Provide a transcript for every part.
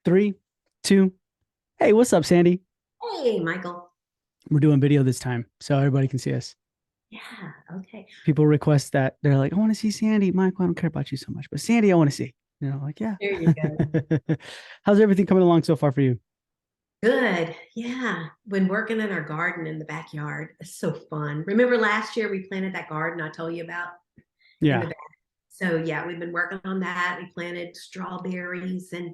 Three, two. Hey, what's up, Sandy? Hey, Michael. We're doing video this time, so everybody can see us. Yeah, okay. People request that. They're like, I want to see Sandy. Michael, I don't care about you so much, but Sandy, I want to see. Like, yeah. There you go. How's everything coming along so far for you? Good. Yeah. Been working in our garden in the backyard. It's so fun. Remember last year we planted that garden I told you about in the Yeah. back? So yeah, we've been working on that. We planted strawberries and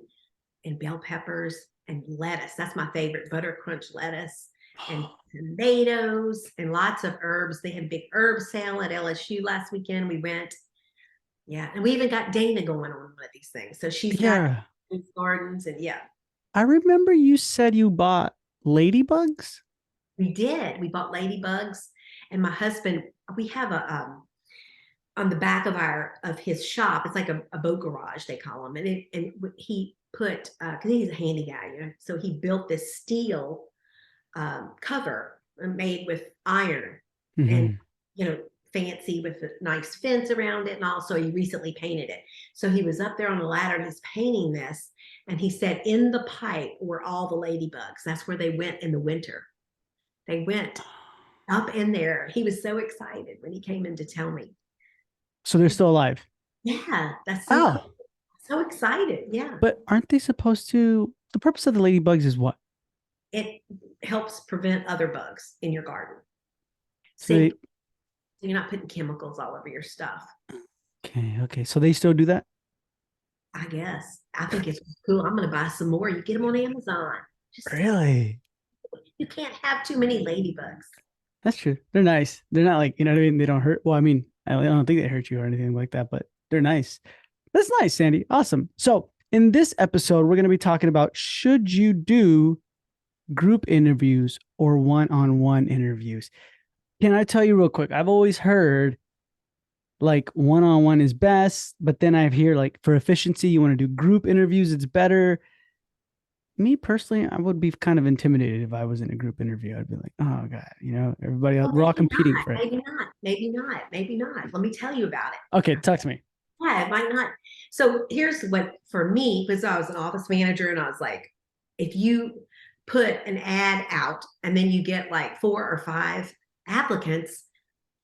bell peppers and lettuce. That's my favorite, butter crunch lettuce and tomatoes and lots of herbs. They had a big herb sale at LSU last weekend. We went. Yeah. And we even got Dana going on one of these things. So she's got Yeah. these gardens and yeah. I remember you said you bought ladybugs. We did. We bought ladybugs, and my husband. We have a on the back of our of his shop. It's like a boat garage they call them, and he put because he's a handy guy, you know. So he built this steel cover made with iron, and Hmm. you know fancy with a nice fence around it, and also he recently painted it. So he was up there on the ladder and he's painting this, and he said in the pipe were all the ladybugs. That's where they went in the winter. They went up in there. He was so excited when he came in to tell me. So they're still alive. Yeah, that's so cool. Oh, So excited. Yeah. but aren't they supposed to? The purpose of the ladybugs is what? It helps prevent other bugs in your garden. So Sink. they, So you're not putting chemicals all over your stuff. okay, okay. So they still do that? I guess. I think it's cool. I'm gonna buy some more. You get them on Amazon. Just Really? you can't have too many ladybugs. That's true. They're nice. They're not like, you know what I mean? They don't hurt. Well, I mean, I don't think they hurt you or anything like that, but they're nice. That's nice, Sandy. Awesome. So, in this episode, we're going to be talking about should you do group interviews or one-on-one interviews? Can I tell you real quick? I've always heard like one-on-one is best, but then I hear like for efficiency, you want to do group interviews, it's better. Me personally, I would be kind of intimidated if I was in a group interview. I'd be like, oh God, everybody else, Well, we're all maybe competing not. for it. Maybe not. Maybe not. Maybe not. Let me tell you about it. Okay, talk to me. Yeah, it might not. So here's what for me, because I was an office manager and I was like, if you put an ad out and then you get like 4 or 5 applicants,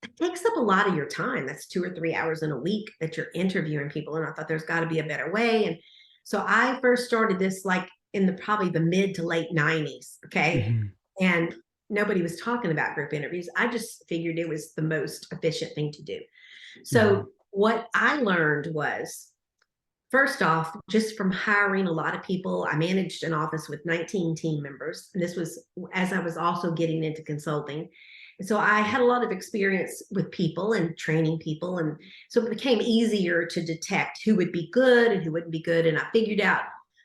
it takes up a lot of your time. That's 2 or 3 hours in a week that you're interviewing people. And I thought there's got to be a better way. And so I first started this like in the probably the mid to late 90s. Okay. Mhm. And nobody was talking about group interviews. I just figured it was the most efficient thing to do. Mhm. So what I learned was first off, just from hiring a lot of people, I managed an office with 19 team members. And this was as I was also getting into consulting. And so I had a lot of experience with people and training people. And so it became easier to detect who would be good and who wouldn't be good. And I figured out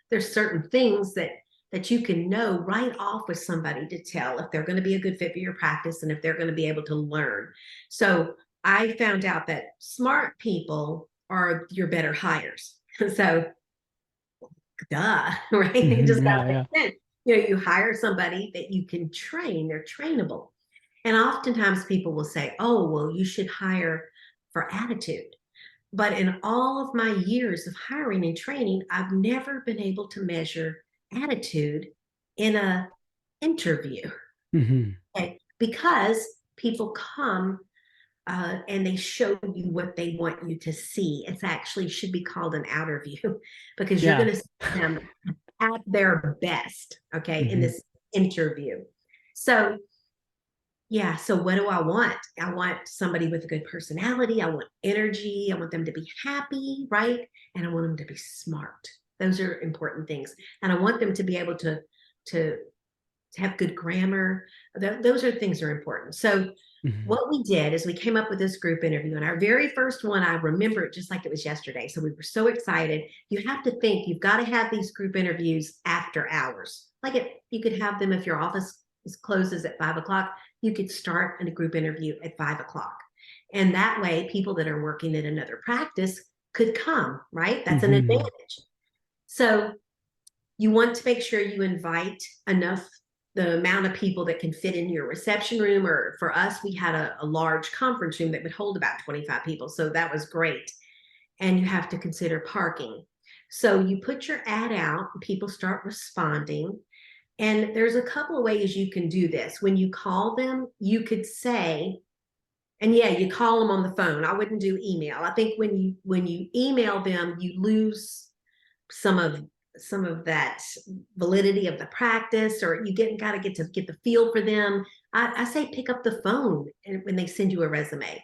there's certain things that you can know right off with somebody to tell if they're going to be a good fit for your practice and if they're going to be able to learn. So I found out that smart people are your better hires. So, duh, right? It Mhm. just got Yeah, to make yeah. sense. You hire somebody that you can train, they're trainable. And oftentimes people will say, oh, well, you should hire for attitude. But in all of my years of hiring and training, I've never been able to measure attitude in a interview. Mhm. Okay? Because people come and they show you what they want you to see. It's actually should be called an outer view because you're Yeah. going to see them at their best, okay, in Mhm. this interview. So, yeah, so what do I want? I want somebody with a good personality. I want energy. I want them to be happy, right? And I want them to be smart. Those are important things. And I want them to be able to to have good grammar. Those are things that are important. So Mhm. what we did is we came up with this group interview. And our very first one, I remember it just like it was yesterday. So we were so excited. You have to think you've got to have these group interviews after hours. Like you could have them if your office closes at 5 o'clock, you could start a group interview at 5 o'clock. And that way, people that are working at another practice could come, right? That's an Mhm. advantage. So you want to make sure you invite enough the amount of people that can fit in your reception room. Or for us, we had a large conference room that would hold about 25 people, so that was great. And you have to consider parking. So you put your ad out, and people start responding. And there's a couple of ways you can do this. When you call them, you could say, and yeah, you call them on the phone. I wouldn't do email. I think when you email them, you lose some of that validity of the practice, or you got to get the feel for them. I say pick up the phone when they send you a resume,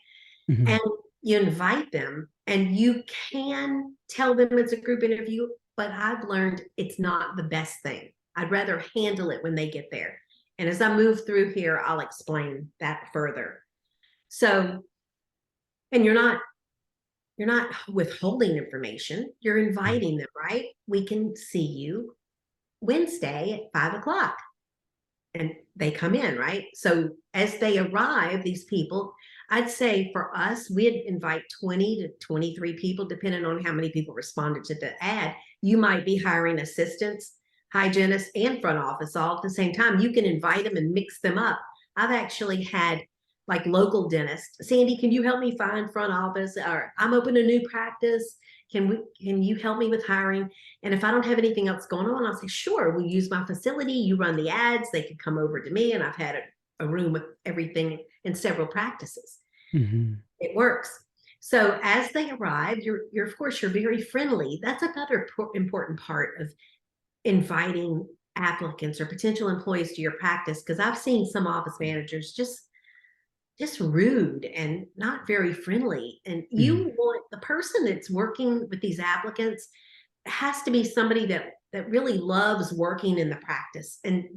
Mhm. and you invite them, and you can tell them it's a group interview, but I've learned it's not the best thing. I'd rather handle it when they get there. And as I move through here, I'll explain that further. So, and you're not withholding information, you're inviting them, right? We can see you Wednesday at 5 o'clock. And they come in, right? So as they arrive, these people, I'd say for us, we'd invite 20 to 23 people, depending on how many people responded to the ad. You might be hiring assistants, hygienists, and front office all at the same time. You can invite them and mix them up. I've actually had like local dentists. Sandy, can you help me find front office? Or I'm open a new practice. Can you help me with hiring? And if I don't have anything else going on, I'll say, sure, we'll use my facility. You run the ads. They could come over to me. And I've had a room with everything in several practices. Mhm. It works. So as they arrive, you're of course, you're very friendly. That's another important part of inviting applicants or potential employees to your practice. Because I've seen some office managers just rude and not very friendly. And you Mhm. want the person that's working with these applicants has to be somebody that really loves working in the practice, and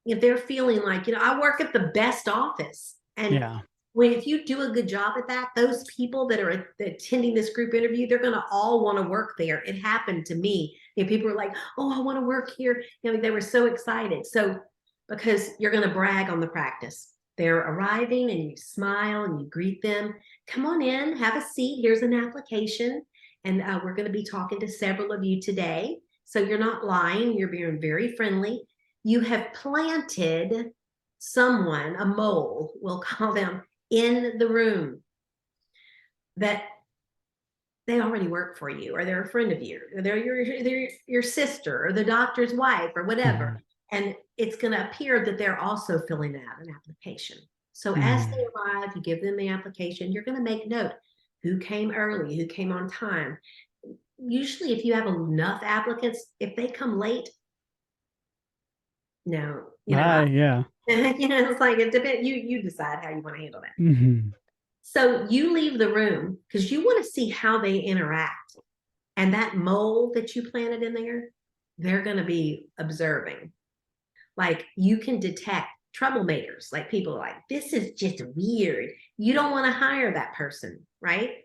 if they're feeling like, I work at the best office. And Yeah. if you do a good job at that, those people that are attending this group interview, they're going to all want to work there. It happened to me. People were like, oh, I want to work here. They were so excited. So because you're going to brag on the practice, they're arriving, and you smile and you greet them. Come on in, have a seat. Here's an application. And we're going to be talking to several of you today. So you're not lying. You're being very friendly. You have planted someone, a mole, we'll call them, in the room that they already work for you, or they're a friend of you, or they're your sister, or the doctor's wife, or whatever. Mhm. And it's going to appear that they're also filling out an application. So as they Mhm. arrive, you give them the application. You're going to make note who came early, who came on time. Usually, if you have enough applicants, if they come late, no, Yeah. it's like it depends. You decide how you want to handle that. Mhm. So you leave the room because you want to see how they interact. And that mole that you planted in there, they're going to be observing. Like you can detect troublemakers, like people are like, this is just weird. You don't want to hire that person, right?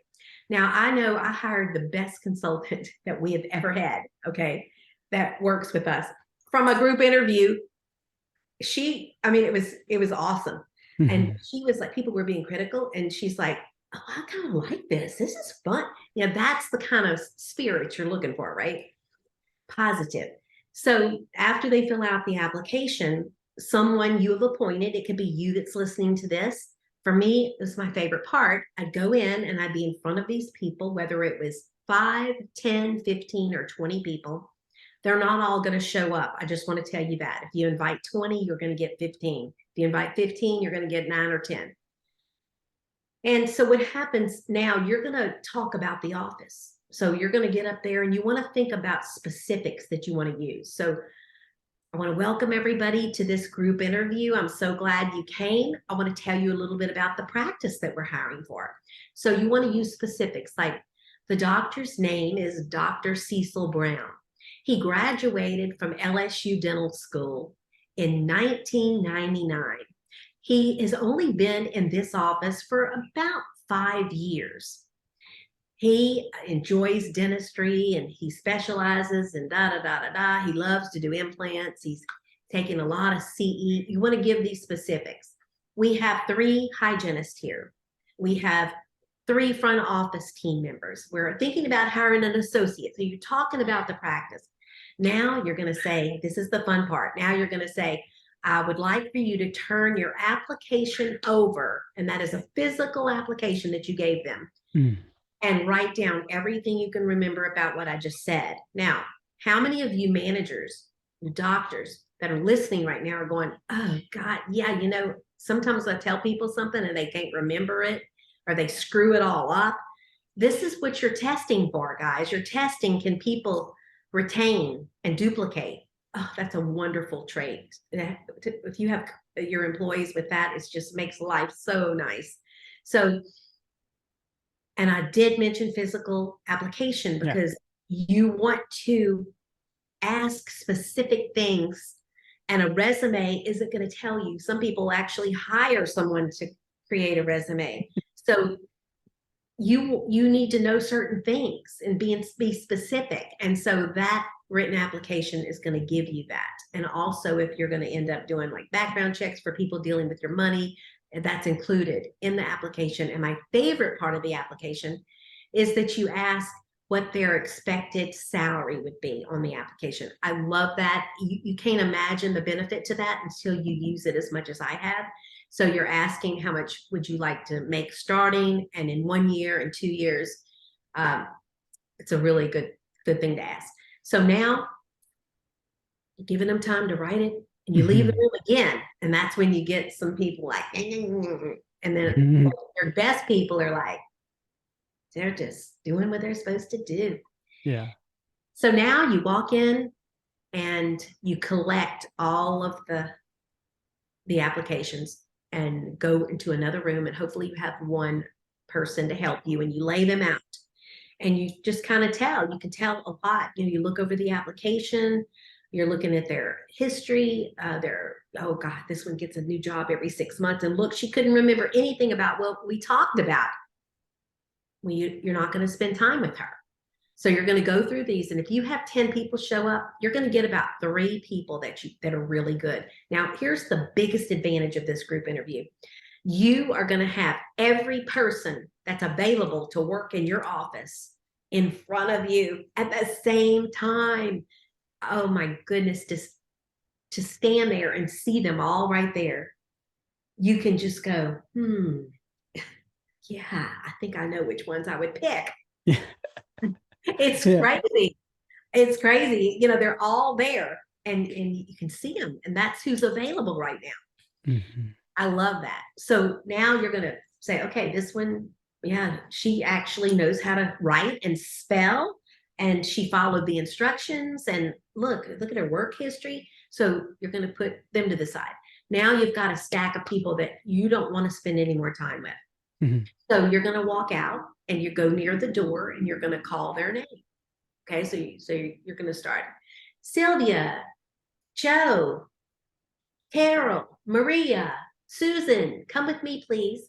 Now, I know I hired the best consultant that we have ever had, okay, that works with us from a group interview. I mean, it was awesome. And Mhm. she was like, people were being critical, and she's like, oh, I kind of like this. This is fun. That's the kind of spirit you're looking for, right? Positive. So after they fill out the application, someone you have appointed, it could be you that's listening to this. For me, this is my favorite part. I'd go in and I'd be in front of these people, whether it was 5, 10, 15, or 20 people. They're not all going to show up. I just want to tell you that. If you invite 20, you're going to get 15. If you invite 15, you're going to get 9 or 10. And so what happens now, you're going to talk about the office. So you're going to get up there and you want to think about specifics that you want to use. So I want to welcome everybody to this group interview. I'm so glad you came. I want to tell you a little bit about the practice that we're hiring for. So you want to use specifics, like the doctor's name is Dr. Cecil Brown. He graduated from LSU Dental School in 1999. He has only been in this office for about 5 years. He enjoys dentistry and he specializes in da da da da da. He loves to do implants. He's taking a lot of CE. You want to give these specifics. We have 3 hygienists here. We have 3 front office team members. We're thinking about hiring an associate. So you're talking about the practice. Now you're going to say, this is the fun part. Now you're going to say, I would like for you to turn your application over, and that is a physical application that you gave them. Mhm. and write down everything you can remember about what I just said. Now, how many of you managers, doctors that are listening right now are going, oh God, yeah, sometimes I tell people something and they can't remember it or they screw it all up. This is what you're testing for, guys. You're testing, can people retain and duplicate? Oh, that's a wonderful trait. If you have your employees with that, it just makes life so nice. So, and I did mention physical application because you want to ask specific things, and a resume isn't going to tell you. Some people actually hire someone to create a resume. So you need to know certain things and be specific. And so that written application is going to give you that. And also, if you're going to end up doing like background checks for people dealing with your money, that's included in the application. And my favorite part of the application is that you ask what their expected salary would be on the application. I love that. You can't imagine the benefit to that until you use it as much as I have. So you're asking how much would you like to make starting, and in 1 year and 2 years. It's a really good thing to ask. So now you're giving them time to write it, and you leave the room again, and that's when you get some people like, and then your best people are like, they're just doing what they're supposed to do. Yeah. So now you walk in and you collect all of the applications and go into another room, and hopefully you have one person to help you, and you lay them out and you just kind of you can tell a lot. You look over the application, you're looking at their history, oh God, this one gets a new job every 6 months, and look, she couldn't remember anything about what we talked about. Well, you're not going to spend time with her. So you're going to go through these, and if you have 10 people show up, you're going to get about 3 people that are really good. Now, here's the biggest advantage of this group interview. You are going to have every person that's available to work in your office in front of you at the same time. Oh my goodness, to stand there and see them all right there. You can just go, yeah, I think I know which ones I would pick. Yeah. It's crazy. It's crazy. They're all there, and you can see them, and that's who's available right now. I love that. So now you're going to say, okay, this one, yeah, she actually knows how to write and spell, and she followed the instructions, and look at her work history. So you're going to put them to the side. Now you've got a stack of people that you don't want to spend any more time with. So you're going to walk out, and you go near the door, and you're going to call their name. Okay, so you're going to start. Sylvia, Joe, Carol, Maria, Susan, come with me, please.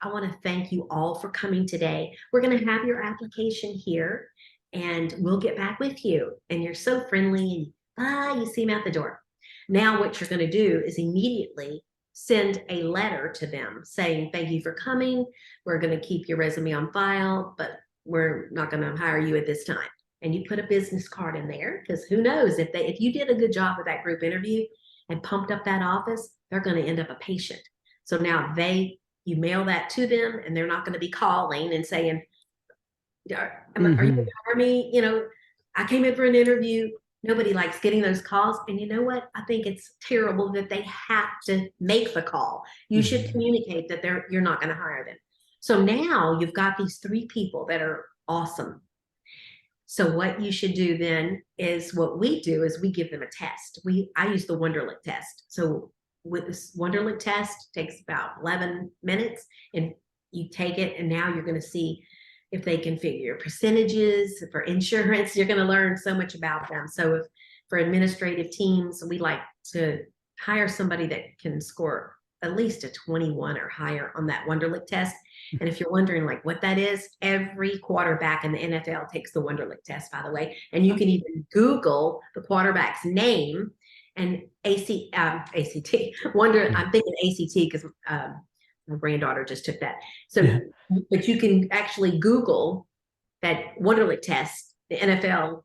I want to thank you all for coming today. We're going to have your application here, and we'll get back with you. And you're so friendly, and bye, you see them out the door. Now what you're going to do is immediately send a letter to them saying, thank you for coming. We're going to keep your resume on file, but we're not going to hire you at this time. And you put a business card in there, because who knows, if you did a good job with that group interview and pumped up that office, they're going to end up a patient. So now you mail that to them, and they're not going to be calling and saying, are you going to hire me? I came in for an interview. Nobody likes getting those calls. And you know what? I think it's terrible that they have to make the call. You should communicate that you're not going to hire them. So now you've got these 3 people that are awesome. So what you should do then is, what we do is we give them a test. I use the Wonderlic test. So with this Wonderlic test, takes about 11 minutes, and you take it, and now you're going to see if they can figure your percentages for insurance. You're going to learn so much about them. So for administrative teams, we like to hire somebody that can score at least a 21 or higher on that Wonderlic test. And if you're wondering like what that is, every quarterback in the NFL takes the Wonderlic test, by the way. And you can even Google the quarterback's name and ACT Wonder. I'm thinking ACT because my granddaughter just took that. So, but you can actually Google that Wonderlic test, the NFL.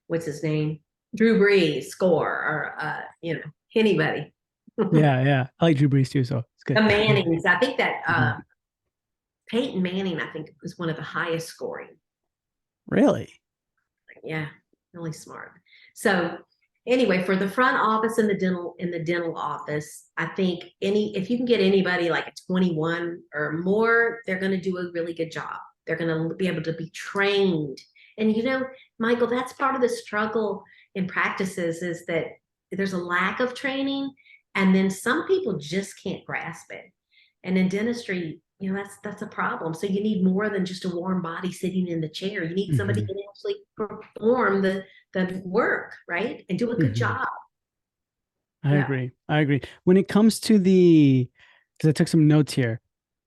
What's his name? Drew Brees score, or anybody. Yeah. I like Drew Brees too, so it's good. The Mannings. I think that Peyton Manning, I think, was one of the highest scoring. Really? Yeah, really smart. So anyway, for the front office and the dental office, I think any if you can get anybody like a 21 or more, they're going to do a really good job. They're going to be able to be trained. And Michael, that's part of the struggle in practices is that there's a lack of training, and then some people just can't grasp it. And in dentistry, that's a problem. So you need more than just a warm body sitting in the chair. You need somebody Hmm. who can actually perform the work, right? And do a good Hmm. job. I Yeah. agree. I agree. When it comes to because I took some notes here,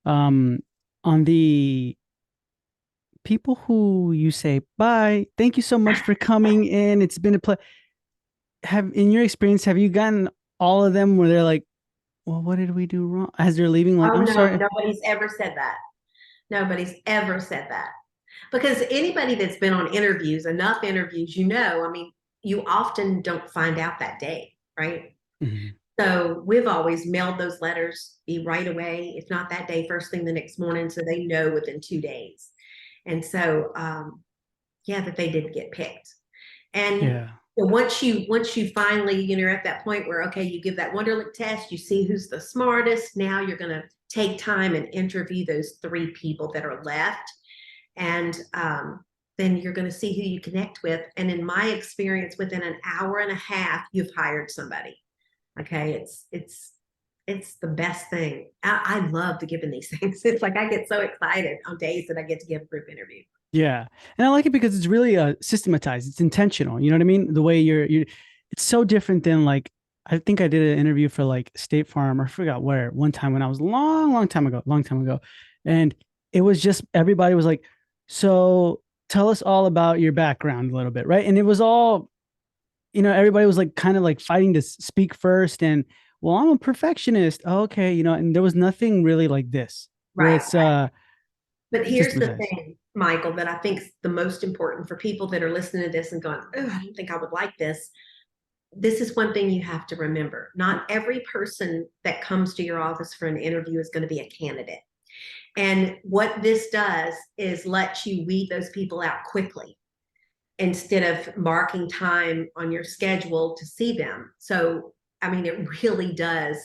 um, on the people who you say, bye, thank you so much for coming in. It's been a pleasure. In your experience, have you gotten all of them where they're like, well, what did we do wrong? As they're leaving, like, Oh I'm no, sorry. nobody's ever said that. Nobody's ever said that. Because anybody that's been on interviews, enough interviews, I mean, you often don't find out that day, right? Mhm. So we've always mailed those letters be right away, if not that day, first thing the next morning, so they know within 2 days. And so, yeah, that they did get picked. And Yeah. once you finally, you're at that point where okay, you give that Wonderlic test, you see who's the smartest. Now you're going to take time and interview those three people that are left, and then you're going to see who you connect with. And in my experience, within an hour and a half, you've hired somebody. Okay, it's the best thing. I love to give in these things. It's like I get so excited on days that I get to give a group interview. Yeah. And I like it because it's really systematized. It's intentional. You know what I mean? The way you're it's so different than like I think I did an interview for like State Farm or I forgot where one time when I was long time ago. And it was just everybody was like, so tell us all about your background a little bit, right? And it was all, everybody was like kind of like fighting to speak first and well, I'm a perfectionist. Okay, and there was nothing really like this where Right. it's But here's the systematized. thing, Michael, that I think is the most important for people that are listening to this and going, oh, I don't think I would like this. This is one thing you have to remember. Not every person that comes to your office for an interview is going to be a candidate. And what this does is let you weed those people out quickly instead of marking time on your schedule to see them. So, I mean, it really does.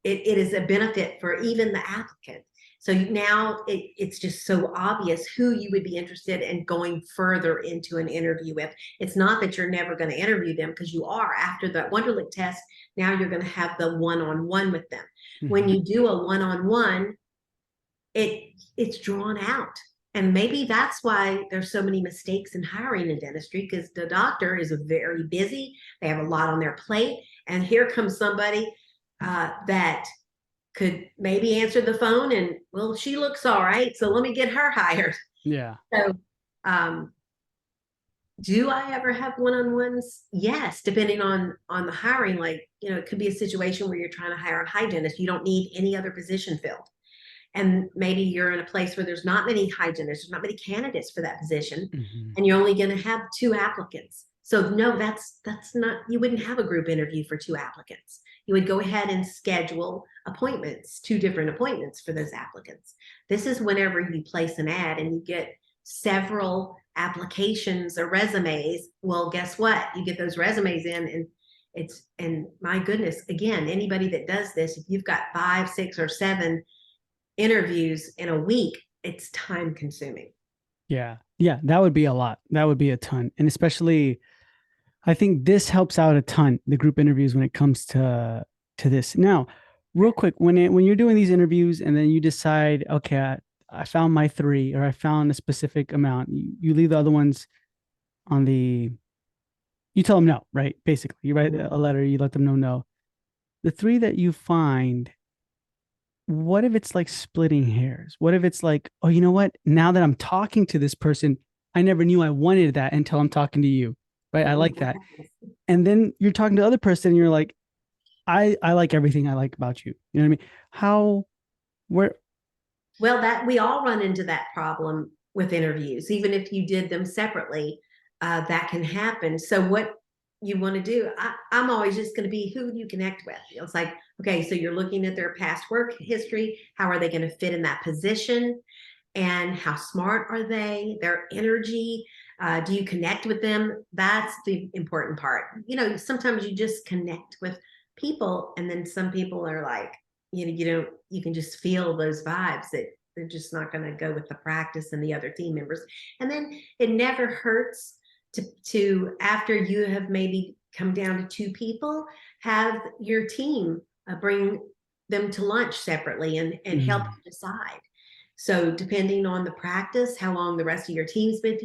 It is a benefit for even the applicant. So now it's just so obvious who you would be interested in going further into an interview with. It's not that you're never going to interview them because you are after that Wonderlic test. Now you're going to have the one-on-one with them. When Mhm. you do a one-on-one, it's drawn out. And maybe that's why there's so many mistakes in hiring in dentistry because the doctor is very busy. They have a lot on their plate. And here comes somebody that could maybe answer the phone and, well, she looks all right. So let me get her hired. Yeah. So, um, do I ever have one-on-ones? Yes, depending on the hiring. Like, it could be a situation where you're trying to hire a hygienist. You don't need any other position filled, and maybe you're in a place where there's not many hygienists, there's not many candidates for that position, Mhm. and you're only going to have two applicants. So no, that's not, you wouldn't have a group interview for two applicants. You would go ahead and schedule appointments, two different appointments for those applicants. This is whenever you place an ad and you get several applications or resumes. Well, guess what? You get those resumes in, and my goodness, again, anybody that does this, if you've got 5, 6, or 7 interviews in a week, it's time consuming. Yeah. Yeah. That would be a lot. That would be a ton. And especially, I think this helps out a ton, the group interviews when it comes to this. Now, real quick, when you're doing these interviews and then you decide, okay, I found my three or I found a specific amount, you leave the other ones on you tell them no, right? Basically, you write a letter, you let them know no. The three that you find, what if it's like splitting hairs? What if it's like, oh, you know what? Now that I'm talking to this person, I never knew I wanted that until I'm talking to you, right? I like that. And then you're talking to the other person and you're like, I like everything I like about you. You know what I mean? How, where, Well, that we all run into that problem with interviews, even if you did them separately, that can happen. So you want to do. I'm always just going to be who you connect with. It's like, okay, so you're looking at their past work history. How are they going to fit in that position? And how smart are they? Their energy. Do you connect with them? That's the important part. Sometimes you just connect with people, and then some people are like, you can just feel those vibes that they're just not going to go with the practice and the other team members. And then it never hurts to after you have maybe come down to two people, have your team bring them to lunch separately and help you decide. So depending on the practice, how long the rest of your team's been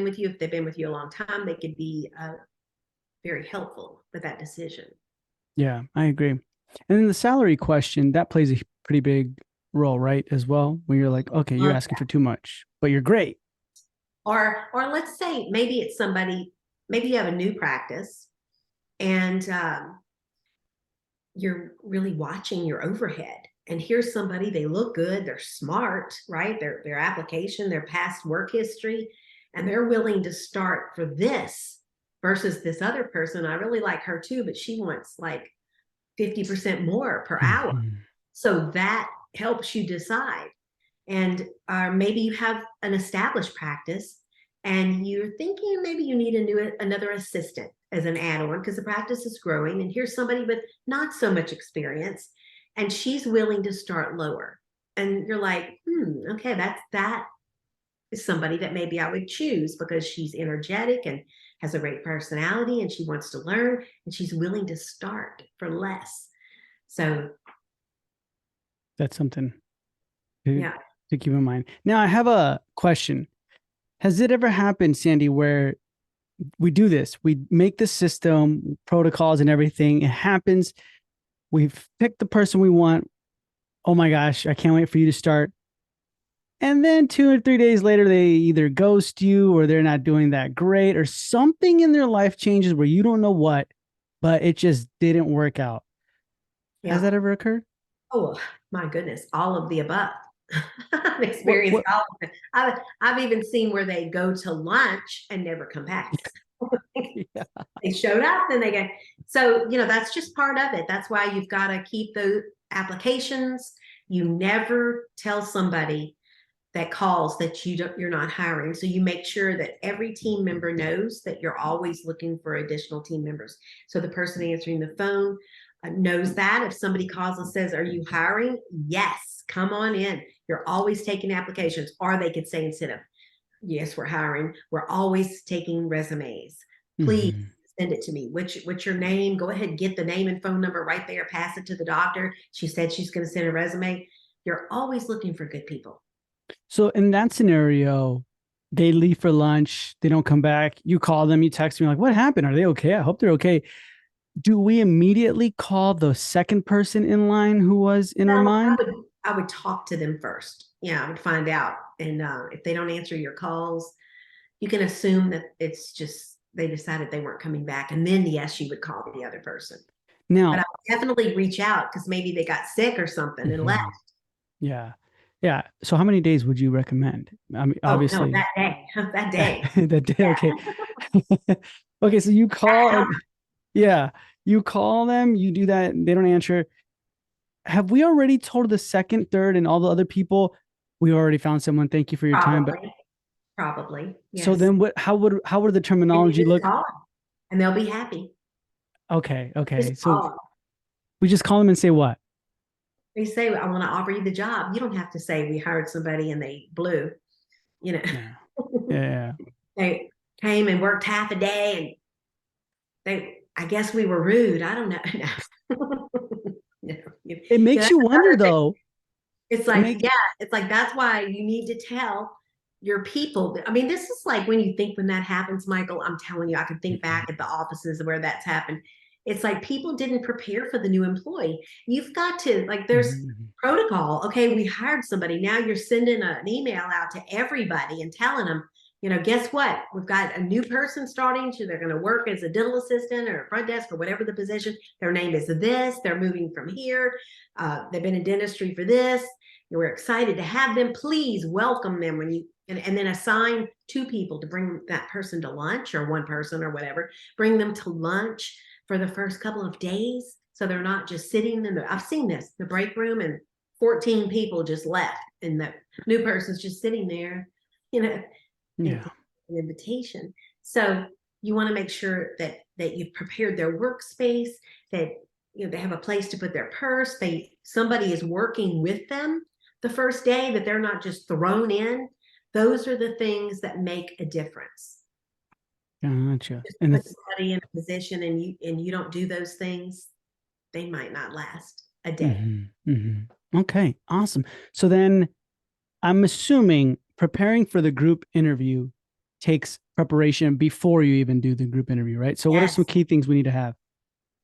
with you, if they've been with you a long time, they could be very helpful with that decision. Yeah, I agree. And then the salary question, that plays a pretty big role, right? As well, when you're like, okay, you're asking for too much, but you're great. Or let's say maybe it's somebody, maybe you have a new practice and you're really watching your overhead. And here's somebody, they look good, they're smart, right? Their application, their past work history, and they're willing to start for this versus this other person. I really like her too, but she wants like 50% more per hour. So that helps you decide. And maybe you have an established practice and you're thinking maybe you need another assistant as an add-on because the practice is growing, and here's somebody with not so much experience and she's willing to start lower, and you're like, okay, that is somebody that maybe I would choose because she's energetic and has a great personality and she wants to learn and she's willing to start for less. So that's something yeah. to keep in mind. Now, I have a question. Has it ever happened, Sandy, where we do this? We make the system, protocols, and everything. It happens. We've picked the person we want. Oh my gosh, I can't wait for you to start. And then 2 or 3 days later, they either ghost you or they're not doing that great, or something in their life changes where you don't know what, but it just didn't work out. Yeah. Has that ever occurred? Oh my goodness, all of the above. I've What, experienced what? all of it. I've even seen where they go to lunch and never come back. Yeah. They showed up, then they get, so that's just part of it. That's why you've got to keep those applications. You never tell somebody that calls that you're not hiring. So you make sure that every team member knows that you're always looking for additional team members. So the person answering the phone knows that. If somebody calls and says, "Are you hiring?" Yes, come on in. You're always taking applications. Or they could say, instead of "Yes, we're hiring," "We're always taking resumes. Please send it to me. What's your name?" Go ahead, get the name and phone number right there. Pass it to the doctor. She said she's going to send a resume. You're always looking for good people. So in that scenario, they leave for lunch, they don't come back. You call them, you text me like, "What happened? Are they okay? I hope they're okay." Do we immediately call the second person in line who was in our Well, mind? I would talk to them first. Yeah, I would find out. And if they don't answer your calls, you can assume that it's just they decided they weren't coming back. And then, yes, you would call the other person. But I Now, would definitely reach out because maybe they got sick or something and left. yeah. Yeah. So how many days would you recommend? I mean, Oh, no, obviously that day. That day. that day. Yeah. Okay. Okay. So you call and yeah, you call them, you do that, they don't answer. Have we already told the second, third, and all the other people we already found someone? Thank you for your time. But Probably. so Yes. then how would the And you terminology just look? call them and they'll be happy. Okay, Just okay. So call them. we just call them and say what? They say, "I want to offer you the job." You don't have to say, "We hired somebody and they blew." You Yeah. know, Yeah. they came and worked half a day and I guess we were rude. I don't know. No. No. It makes That's you wonder another thing. though. It's It like, make yeah, it's like, that's why you need to tell your people. I mean, this is like when you think when that happens, Michael, I'm telling you, I can think back at the offices where that's happened. It's like people didn't prepare for the new employee. You've got to, like, there's protocol. Okay, we hired somebody. Now you're sending an email out to everybody and telling them, guess what? We've got a new person starting. So they're going to work as a dental assistant or a front desk or whatever the position. Their name is this. They're moving from here. They've been in dentistry for this. We're excited to have them. Please welcome them when you and then assign 2 people to bring that person to lunch, or one person or whatever, bring them to lunch for the first couple of days. So they're not just sitting in I've seen this, the break room, and 14 people just left and the new person's just sitting there, and Yeah. an invitation. So you want to make sure that you've prepared their workspace, that they have a place to put their purse, somebody is working with them the first day, that they're not just thrown in. Those are the things that make a difference. Gotcha. Just And put it's somebody in a position and you don't do those things, they might not last a day. Okay, awesome. So then I'm assuming preparing for the group interview takes preparation before you even do the group interview, right? So what are some Yes. key things we need to have?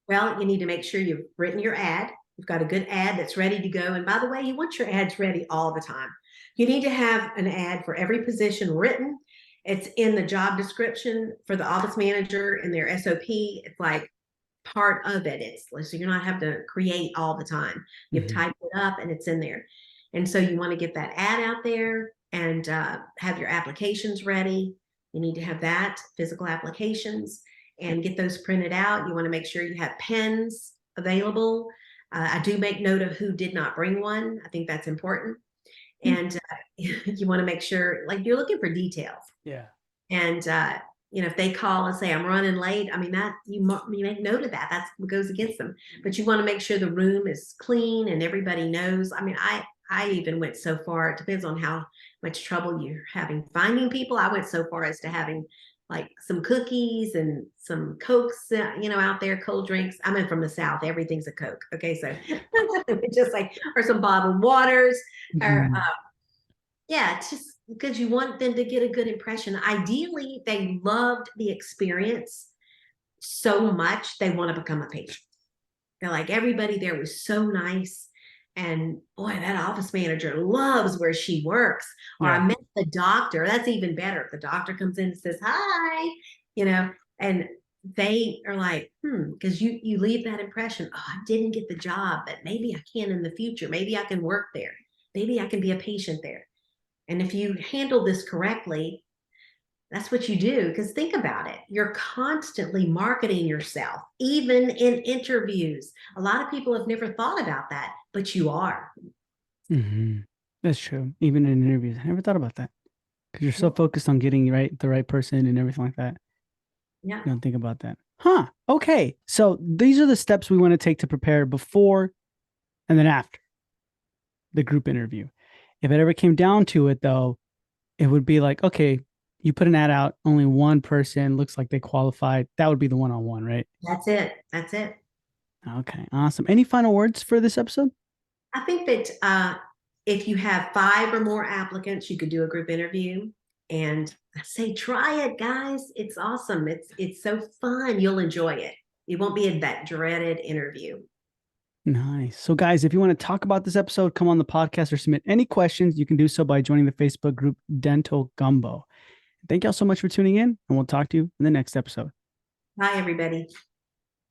Well, you need to make sure you've written your ad. You've got a good ad that's ready to go. And by the way, you want your ads ready all the time. You need to have an ad for every position written. It's in the job description for the office manager in their SOP. It's like part of it. It's so you're not having to create all the time. You've typed it up and it's in there. And so you want to get that ad out there and have your applications ready. You need to have that, physical applications, and get those printed out. You want to make sure you have pens available. I do make note of who did not bring one. I think that's important. And you want to make sure, like, you're looking for details. Yeah. And if they call and say I'm running late, I mean, that you make note of that. That's what goes against them. But you want to make sure the room is clean and everybody knows. I mean, I even went so far. It depends on how much trouble you're having finding people. I went so far as to having like some cookies and some Cokes, out there, cold drinks. I'm from the South. Everything's a Coke. Okay, so just like, or some bottled waters, or yeah, it's just because you want them to get a good impression. Ideally, they loved the experience so much they want to become a patient. They're like, everybody there was so nice. And boy, that office manager loves where she works. Or I met the doctor. That's even better. If the doctor comes in and says, hi, and they are like, because you leave that impression. Oh, I didn't get the job, but maybe I can in the future. Maybe I can work there. Maybe I can be a patient there. And if you handle this correctly, that's what you do. Because think about it. You're constantly marketing yourself, even in interviews. A lot of people have never thought about that, but you are. That's true. Even in interviews, I never thought about that because you're so Yeah. focused on getting the right person and everything like that. Yeah. You don't think about that. Huh. Okay. So these are the steps we want to take to prepare before and then after the group interview. If it ever came down to it, though, it would be like, okay, you put an ad out, only one person looks like they qualified. That would be the one-on-one, right? That's it. That's it. Okay, awesome. Any final words for this episode? I think that if you have 5 or more applicants, you could do a group interview. And I say, try it, guys. It's awesome. It's so fun. You'll enjoy it. You won't be in that dreaded interview. Nice. So, guys, if you want to talk about this episode, come on the podcast or submit any questions, you can do so by joining the Facebook group Dental Gumbo. Thank y'all so much for tuning in, and we'll talk to you in the next episode. Bye, everybody.